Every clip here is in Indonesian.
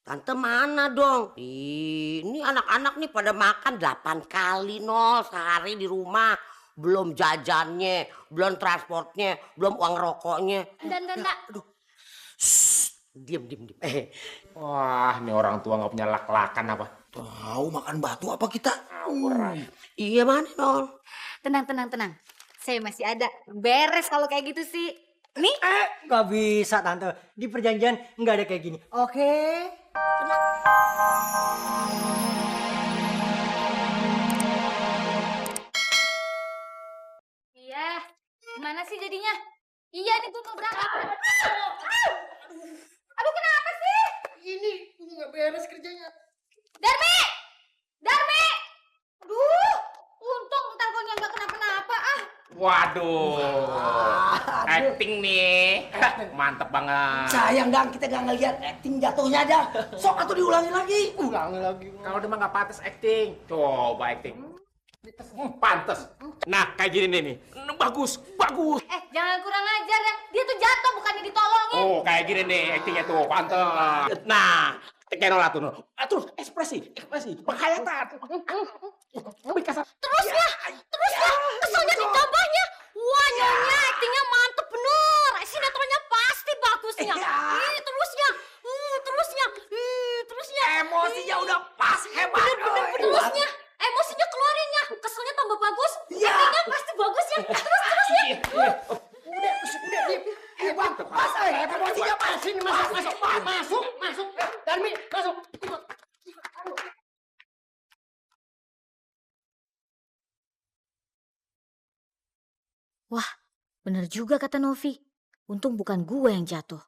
Tante mana dong? Ini anak-anak nih pada makan 8 kali nol sehari di rumah. Belum jajannya, belum transportnya, belum uang rokoknya. Enggak. Aduh. Diem. Wah, ini orang tua nggak punya lak-lakan apa? Tahu makan batu apa kita? Iya mana nol? Tenang. Saya masih ada. Beres kalau kayak gitu sih. Nih. Gak bisa tante, di perjanjian nggak ada kayak gini. Oke. Iya. Gimana sih jadinya? Iya nih tuh mau berangkat. Aduh kenapa sih? Ini nggak beres kerjanya. Darmi! Aduh, untung teleponnya nggak kenapa-napa ah. Waduh, acting nih, mantep banget. Sayang dang kita nggak ngeliat acting jatuhnya aja. Sok atau diulangi lagi. Ulangi lagi. Kalau dia mah nggak pantas acting, coba acting. Pantes. Nah, kayak gini nih. Bagus. Jangan kurang ajar ya. Dia tuh jatuh bukannya ditolongin. Oh, kayak gini nih actingnya tuh, pantes. Nah, kayak Nola tuh. Terus ekspresi, penghayatan. Lebih kasar. Terusnya, keselnya ditambahnya. Wah, nyonya aktingnya mantep bener. Sinetronnya pasti bagusnya. Terusnya. Emosinya udah pas hebat. Terusnya, emosinya keluarinnya. Keselnya tambah bagus. Aktingnya pasti bagus ya. Terusnya. Udah, hebat. Pas, emosinya pas. Sini masuk. Darmi, masuk. Wah, bener juga kata Novi. Untung bukan gue yang jatuh.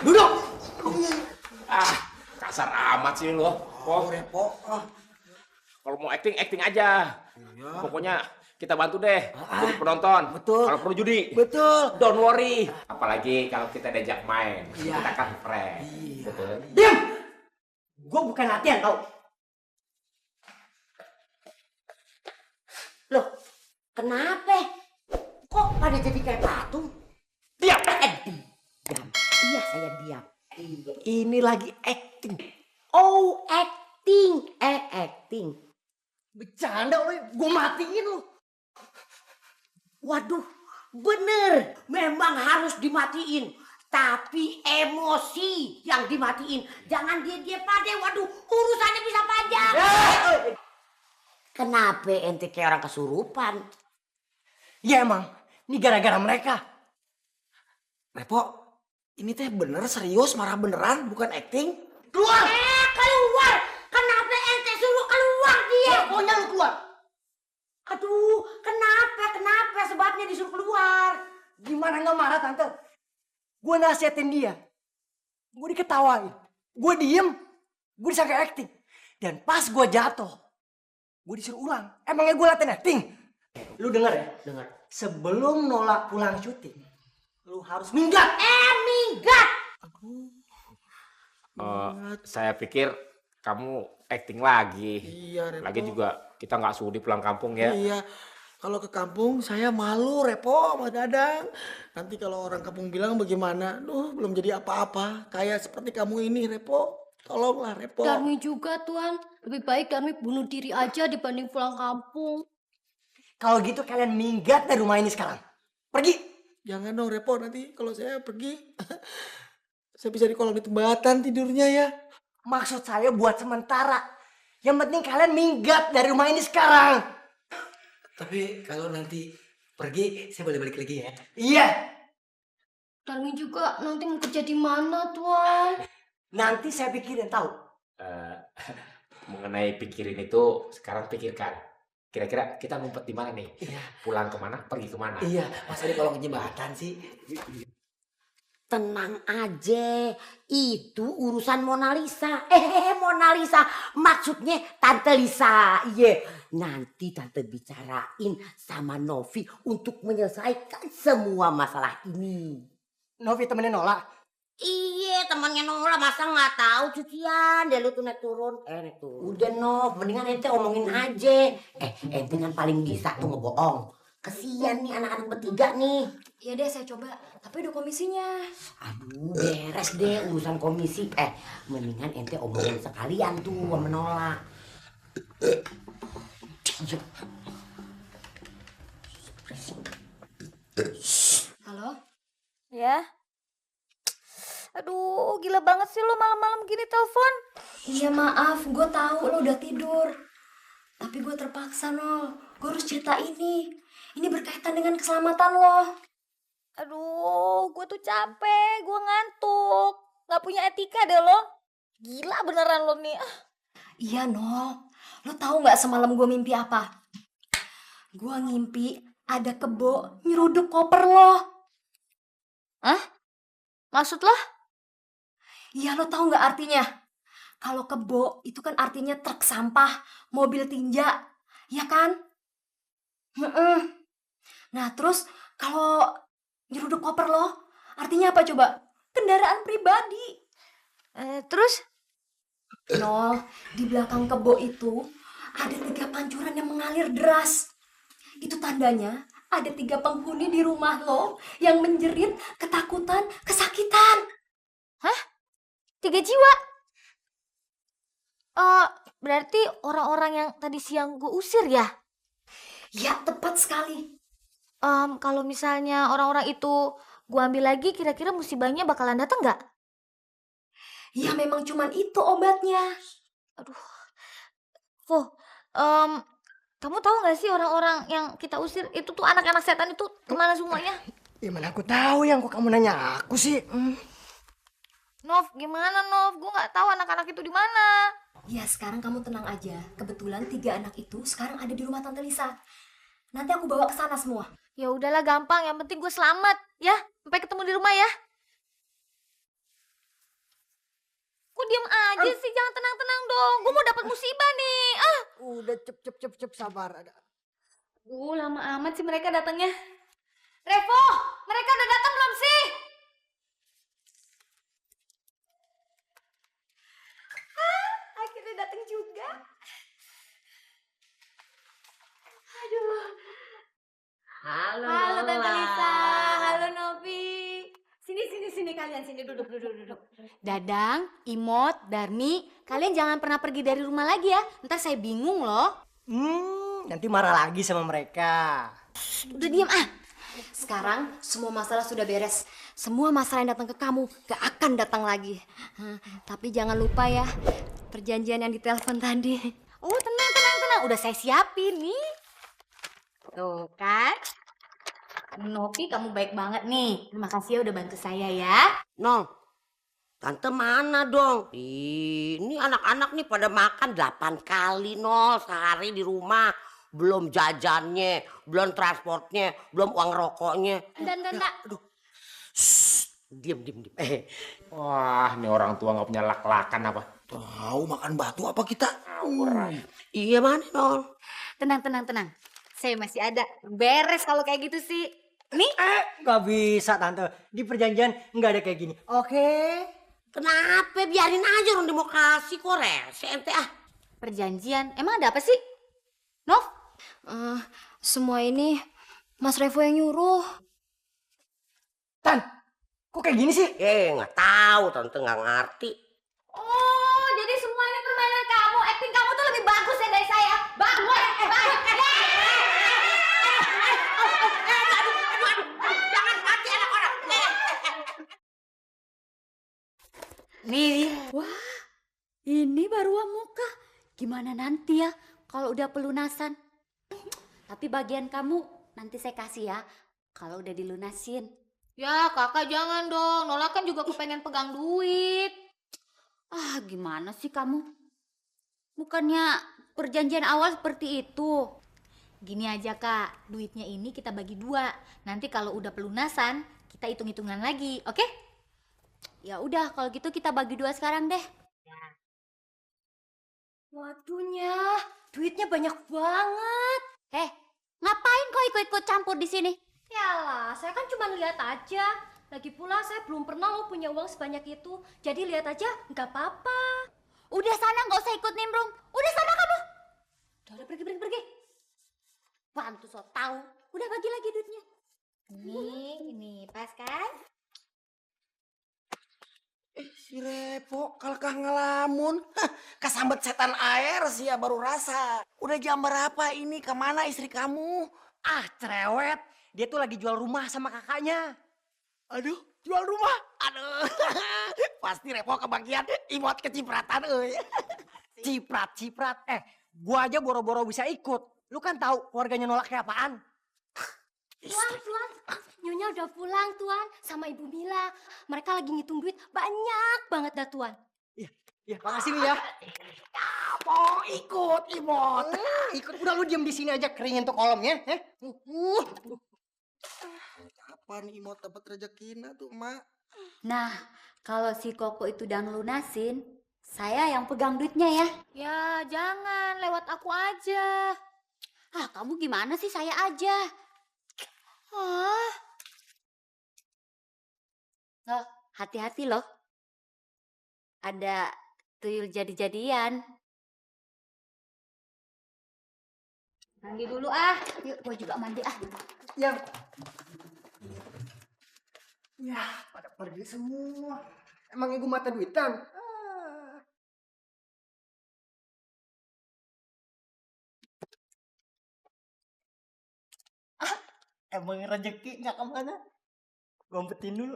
Duduk. Kasar amat sih lo. Repo. Kalau mau acting aja. Pokoknya kita bantu deh. Jadi penonton. Betul. Kalau perlu judi. Betul. Don't worry. Apalagi kalau kita diajak main. Iya. Kita kan friend. Iya. Betul. Diam. Gue bukan latihan tau. Loh, kenapa? Kok pada jadi kayak patung? Diam. Diam. Iya saya diam. Ini lagi acting. Oh acting. Acting. Bercanda lo, gue matiin lo. Waduh, bener. Memang harus dimatiin. Tapi emosi yang dimatiin. Jangan dia pade. Waduh, urusannya bisa panjang. Kenapa ente kayak orang kesurupan? Ya emang, ini gara-gara mereka. Repo, ini teh bener serius marah beneran bukan acting? Keluar! Keluar! Kenapa ente suruh keluar dia? Pokoknya lu keluar. Aduh, kenapa sebabnya disuruh keluar? Gimana nggak marah tante? Gue nasihatin dia. Gue diketawain. Gue diem. Gue disangka acting. Dan pas gue jatuh, gue disuruh ulang. Emangnya gue latihan acting? Lu denger ya? Dengar. Sebelum nolak pulang syuting, lu harus minggat. Minggat! Saya pikir kamu acting lagi. Iya, Repo. Lagi juga kita nggak sudi pulang kampung ya. Iya, kalau ke kampung saya malu Repo sama Dadang. Nanti kalau orang kampung bilang bagaimana? Duh, belum jadi apa-apa. Kayak seperti kamu ini Repo. Tolonglah Repo. Darmi juga Tuan, lebih baik Darmi bunuh diri aja dibanding pulang kampung. Kalau gitu kalian minggat dari rumah ini sekarang. Pergi. Jangan dong Repo, nanti kalau saya pergi saya bisa di kolong jembatan tidurnya ya. Maksud saya buat sementara. Yang penting kalian minggat dari rumah ini sekarang. Tapi kalau nanti pergi saya boleh balik lagi ya. Iya. Darmi juga nanti mau kerja di mana Tuan? Nanti saya pikirin tahu. Mengenai pikirin itu sekarang pikirkan. Kira-kira kita ngumpet di mana nih? Iya. Pulang kemana? Pergi kemana? Iya, masa di kolong jembatan sih? Tenang aja, itu urusan Mona Lisa. Mona Lisa, maksudnya Tante Lisa. Iya, nanti Tante bicarain sama Novi untuk menyelesaikan semua masalah ini. Novi temenin Nola. Iya, temannya Nola masa nggak tahu cucian. Dia lu tuh naik turun. Naik turun. Udah Nov, mendingan ente omongin aja. Ente yang paling bisa tuh ngebohong. Kesian nih anak-anak bertiga nih. Iya deh, saya coba. Tapi ada komisinya. Aduh, beres deh urusan komisi. Mendingan ente omongin sekalian tuh sama Nola. Halo? Ya. Aduh, gila banget sih lo malam-malam gini telepon. Iya maaf, gue tahu lo udah tidur. Tapi gue terpaksa, Nol. Gue harus cerita ini. Ini berkaitan dengan keselamatan lo. Aduh, gue tuh capek, gue ngantuk. Gak punya etika deh lo. Gila beneran lo nih. Iya, Nol. Lo tahu nggak semalam gue mimpi apa? Gue ngimpi ada kebo nyeruduk koper lo. Hah? Maksud lo? Iya, lo tahu nggak artinya? Kalau kebo itu kan artinya truk sampah, mobil tinja, ya kan? Nah, terus kalau nyeruduk koper lo, artinya apa coba? Kendaraan pribadi. Terus? Nol, di belakang kebo itu ada 3 pancuran yang mengalir deras. Itu tandanya ada 3 penghuni di rumah lo yang menjerit, ketakutan, kesakitan. 3 jiwa? Berarti orang-orang yang tadi siang gue usir ya? Ya, tepat sekali. Kalau misalnya orang-orang itu gue ambil lagi, kira-kira musibahnya bakalan datang nggak? Ya, memang cuman itu obatnya. Kamu tahu nggak sih orang-orang yang kita usir itu tuh anak-anak setan itu kemana semuanya? Ya mana aku tahu yang kok kamu nanya aku sih. Nov, gimana Nov? Gue nggak tahu anak-anak itu di mana. Ya, sekarang kamu tenang aja. Kebetulan 3 anak itu sekarang ada di rumah Tante Lisa. Nanti aku bawa ke sana semua. Ya udahlah gampang, yang penting gue selamat ya. Sampai ketemu di rumah ya. Kok diam aja sih? Jangan tenang-tenang dong. Gue mau dapat musibah nih. Udah cep sabar. Ada. Lama amat sih mereka datangnya. Revo, mereka udah datang belum sih? Akhirnya datang juga. Aduh. Halo Tante Nola. Lisa, halo Novi. Sini kalian, sini duduk. Dadang, Imot, Darmi, kalian jangan pernah pergi dari rumah lagi ya. Ntar saya bingung loh. Nanti marah lagi sama mereka. Udah diam Sekarang semua masalah sudah beres. Semua masalah yang datang ke kamu gak akan datang lagi. Tapi jangan lupa ya, perjanjian yang ditelepon tadi. Oh tenang. Udah saya siapin nih. Tuh kan. Novi kamu baik banget nih. Terima kasih ya udah bantu saya ya. Nol, tante mana dong? Ini anak-anak nih pada makan 8 kali Nol sehari di rumah. Belum jajannya, belum transportnya, belum uang rokoknya. Dan. Diam. Wah, ini orang tua nggak punya lak-lakan apa? Tahu makan batu apa kita? Iya mana Nol? Tenang. Saya masih ada. Beres kalau kayak gitu sih. Nih. Gak bisa tante. Di perjanjian nggak ada kayak gini. Oke. Kenapa? Biarin aja orang demokrasi kok rese ente Perjanjian. Emang ada apa sih? Nov? Semua ini Mas Revo yang nyuruh. Tan, kok kayak gini sih? Nggak tahu tante nggak ngerti. Oh, jadi semua ini permainan kamu. Acting kamu tuh lebih bagus ya dari saya. Bagus. Jangan mati anak orang. Nih, wah, ini baru muka. Gimana nanti ya kalau udah pelunasan? Tapi bagian kamu nanti saya kasih ya kalau udah dilunasin. Ya, kakak jangan dong. Nola kan juga kepengen pegang duit. Gimana sih kamu? Bukannya perjanjian awal seperti itu. Gini aja kak, duitnya ini kita bagi 2. Nanti kalau udah pelunasan, kita hitung-hitungan lagi, oke? Ya udah kalau gitu kita bagi 2 sekarang deh. Waduhnya, duitnya banyak banget. Ngapain kok ikut-ikut campur di sini? Yalah, saya kan cuma lihat aja. Lagi pula saya belum pernah lo punya uang sebanyak itu. Jadi lihat aja, nggak apa-apa. Udah sana nggak usah ikut nimbrung. Udah sana kamu. Udah pergi. Bantu so tahu. Udah bagi lagi duitnya. Ini pas kan? Si Repo kalkah ngelamun. Kesambet setan air sih ya baru rasa. Udah jam berapa ini? Kemana istri kamu? Ah, cerewet. Dia tuh lagi jual rumah sama kakaknya. Aduh, jual rumah. Aduh, pasti Repo kebagian imot kecipratan. Ciprat. Gua aja boro-boro bisa ikut. Lu kan tahu keluarganya nolak kayak apaan? Tuan, Nyonya udah pulang Tuan sama Ibu Mila. Mereka lagi ngitung duit banyak banget dah Tuan. Ya, makasih nih ya. Mau ikut imot. Ikut udah lu diem di sini aja keringin tuh kolomnya, Kapan imot dapat rezekina tuh, Mak? Nah, kalau si Koko itu udah ngelunasin, saya yang pegang duitnya ya. Ya jangan, lewat aku aja. Ah, kamu gimana sih, saya aja. Ah, Loh, hati-hati loh. Ada tuyul jadi-jadian. mandi dulu ah. Yuk, gue juga mandi ah. Ya. Ya, pada pergi semua. Emangnya gue mata duitan? Emang rezeki nggak kemana? Gue umpetin dulu.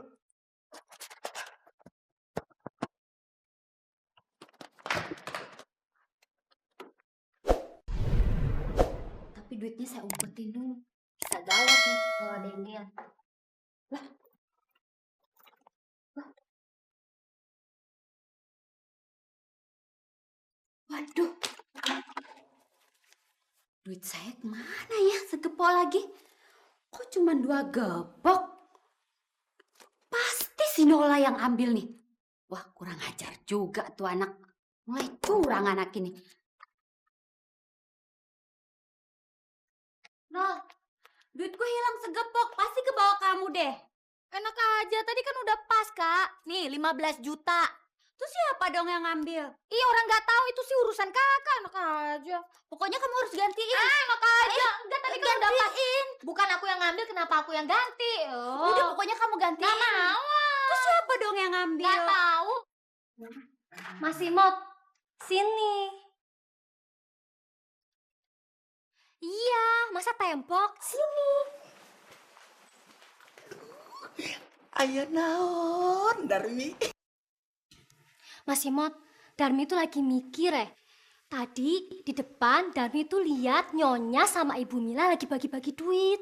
Tapi duitnya saya umpetin dulu. Bisa gawat nih kalau ada yang lihat. Waduh. Duit saya kemana ya? Segepok lagi. Kok cuma 2 gepok? Pasti si Nola yang ambil nih. Wah, kurang ajar juga tuh anak. Mulai curang anak ini. Nol, duitku hilang segepok. Pasti ke bawah kamu deh. Enak aja, tadi kan udah pas kak. Nih 15 juta. Terus siapa dong yang ngambil? Iya orang nggak tahu itu sih urusan kakak, enak aja. Pokoknya kamu harus gantiin. Enak aja. Enggak, tadi kan udah pas. Bukan aku yang ngambil, kenapa aku yang ganti? Oh. Udah pokoknya kamu gantiin. Nggak mau. Terus siapa dong yang ngambil? Nggak tahu. Mas Imot, sini. Iya, masa tembok? Sini. Ayo naon, Darmi. Mas Imot, Darmi tuh lagi mikir Tadi di depan Darmi tuh lihat Nyonya sama Ibu Mila lagi bagi-bagi duit.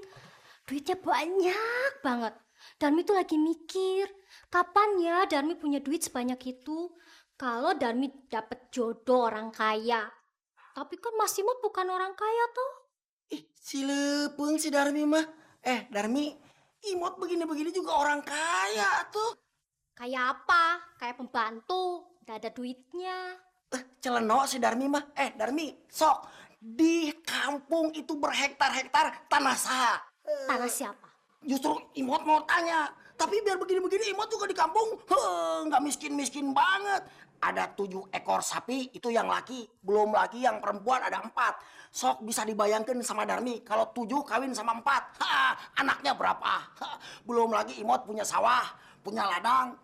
Duitnya banyak banget. Darmi tuh lagi mikir, kapan ya Darmi punya duit sebanyak itu? Kalau Darmi dapet jodoh orang kaya. Tapi kan Mas Imot bukan orang kaya tuh. Si lepeng si Darmi mah. Darmi, imot begini-begini juga orang kaya tuh. Kayak apa? Kayak pembantu, gak ada duitnya. Celeno si Darmi mah. Darmi, sok. Di kampung itu berhektar-hektar tanah sah. Tanah siapa? Justru imot mau tanya. Tapi biar begini-begini imot juga di kampung nggak miskin-miskin banget. Ada 7 ekor sapi, itu yang laki. Belum lagi yang perempuan ada 4. Sok bisa dibayangkan sama Darmi. Kalau 7 kawin sama 4. Anaknya berapa? Belum lagi imot punya sawah, punya ladang.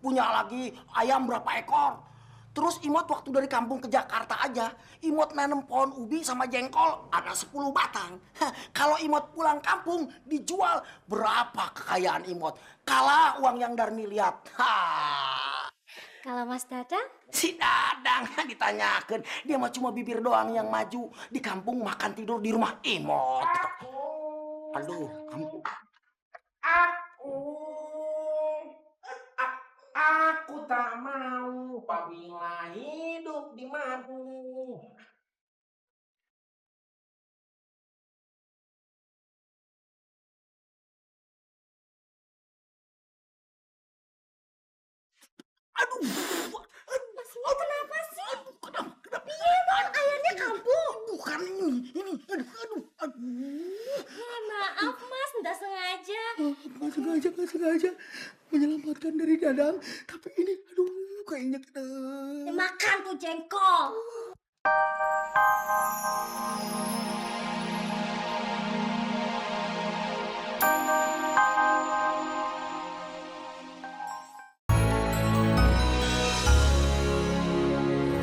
Punya lagi ayam berapa ekor. Terus imot waktu dari kampung ke Jakarta aja, imot nanam pohon ubi sama jengkol ada 10 batang. Kalau imot pulang kampung dijual, berapa kekayaan imot? Kalah uang yang Darmi lihat. Kalau Mas Dadang? Si Dadang ditanyakan, dia mah cuma bibir doang yang maju. Di kampung makan tidur di rumah imot. Aduh, kamu. Aku tak mau apabila hidup di madu. Aduh, Mas Imot kenapa sih? kenapa? Ayahnya kampung. Bukan ini. Aduh. Maaf Mas, nggak sengaja. Nggak sengaja menyelamatkan dari Dadang. Tapi ini, kayaknya kita... Makan tuh jengkol.